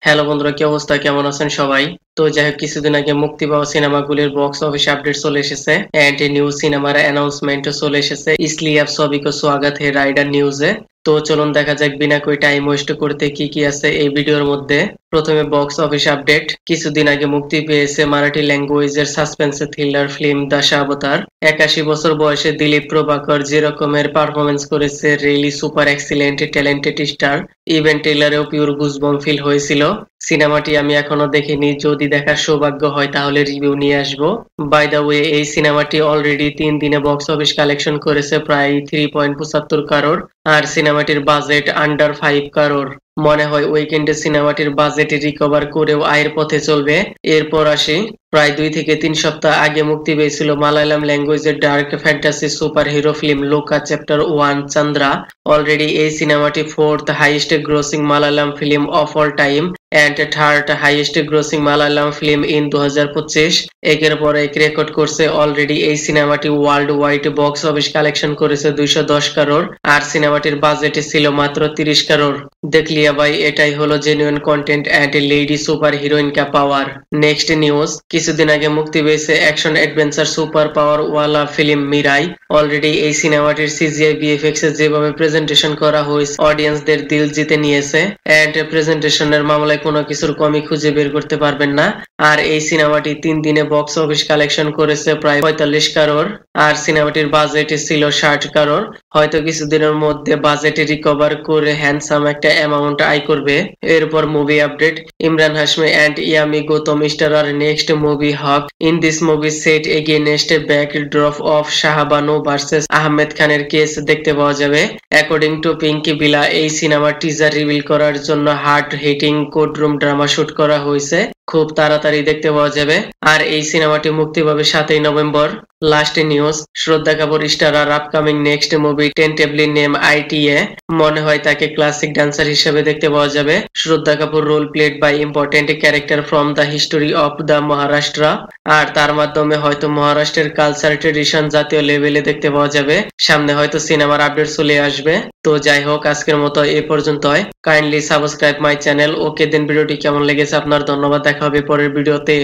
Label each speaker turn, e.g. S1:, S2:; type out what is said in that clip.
S1: Hello বন্ধুরা, কি অবস্থা? কেমন আছেন সবাই? তো যাই হোক, কিছুদিন আগে মুক্তি পাওয়া সিনেমাগুলির বক্স অফিস আপডেট চলে এসেছে এন্ড নিউ সিনেমার অ্যানাউন্সমেন্টও চলে এসেছে। इसलिए आप सभी को स्वागत है राइडर নিউজে। তো চলুন দেখা যাক বিনা কোই টাইম ওয়েস্ট করতে কি কি আছে এই ভিডিওর মধ্যে। প্রথমে বক্স অফিস আপডেট। কিছুদিন আগে মুক্তি পেয়েছে মারাঠি ল্যাঙ্গুয়েজের সাসপেন্স থ্রিলার ফিল্ম দশাবতার। 81 বছর বয়সে দিলীপ প্রভাকর যে রকমের পারফরমেন্স করেছে, really super excellent talented star. Event ট্রেলারেও পিওর গুজবম ফিল হয়েছিল। সিনেমাটি আমি এখনো দেখিনি, যদি দেখার সৌভাগ্য হয় তাহলে রিভিউ নিয়ে আসবো। বাই দ্য ওয়ে, এই সিনেমাটি অলরেডি 3 দিনে বক্স অফিস কালেকশন করেছে প্রায় 3.75 কারোর, আর সিনেমাটির বাজেট আন্ডার 5 কারোর। মনে হয় উইকেন্ডে সিনেমাটির বাজেট রিকভার করেও আয়ের পথে চলবে। এরপর আসি, প্রায় 2 থেকে 3 সপ্তাহ আগে মুক্তি পেয়েছিল মালায়ালাম ল্যাঙ্গুয়েজের dark fantasy super hero film Lokah chapter 1 Chandra. Already এই সিনেমাটি 4th highest grossing Malayalam film of all time and 3rd highest grossing Malayalam film in 2025। একের পর এক রেকর্ড করছে। অলরেডি এই সিনেমাটি world wide box office collection করেছে 210 কারোর, আর সিনেমাটির বাজেট ছিল মাত্র 30 কারোর। দেখলিয়া ভাই, এটাই হলো genuine content and lady super heroine কা পাওয়ার। নেক্সট নিউজ, কিছুদিন আগে মুক্তি পেয়েছে অ্যাকশন অ্যাডভেঞ্চার সুপার পাওয়ার ওয়ালা ফিল্ম মিরাই। অলরেডি এই সিনেমাটির সিজিআই ভিএফএক্স এ যেভাবে প্রেজেন্টেশন করা হয়েছে, অডিয়েন্সদের দিল জিতে নিয়েছে এন্ড প্রেজেন্টেশনের মামলায় কোনো কিছুর কমি খুঁজে বের করতে পারবেন না। আর এই সিনেমাটি 3 দিনে বক্স অফিস কালেকশন করেছে প্রায় 45 কারোর, আর সিনেমাটির বাজেট ছিল 60 কারোর। হয়তো কিছুদিনের মধ্যে বাজেট রিকভার করে হ্যান্ডসাম একটা অ্যামাউন্ট আয় করবে। এরপর movie update. Emraan Hashmi and Yami Gautam starrer next movie Haq. In this movie set against backdrop of Shahbano versus Ahmed খানের কেস দেখতে পাওয়া যাবে। অ্যাকর্ডিং টু পিঙ্কি বিলা, এই সিনেমার টিজার রিভিল করার জন্য heart hitting courtroom drama shoot করা হয়েছে, খুব তাড়াতাড়ি দেখতে পাওয়া যাবে। আর এই সিনেমাটি মুক্তি পাবে 7ই November. Last news, Shraddha Kapoor starrer upcoming next movie tentatively name ITA. মনে হয় তাকে ক্লাসিক ডান্সার হিসেবে দেখতে পাওয়া যাবে। Shraddha Kapoor role played by important character from the history of the Maharashtra, আর তার মাধ্যমে হয়তো মহারাষ্ট্রের কালচার ট্রেডিশন জাতীয় লেভেলে দেখতে পাওয়া যাবে। সামনে হয়তো সিনেমার আপডেট চলে আসবে। তো যাই হোক, আজকের মতো এ পর্যন্তই। Kindly subscribe my channel. Okay then, ভিডিওটি কেমন লেগেছে আপনার? ধন্যবাদ, দেখা হবে পরের ভিডিওতে।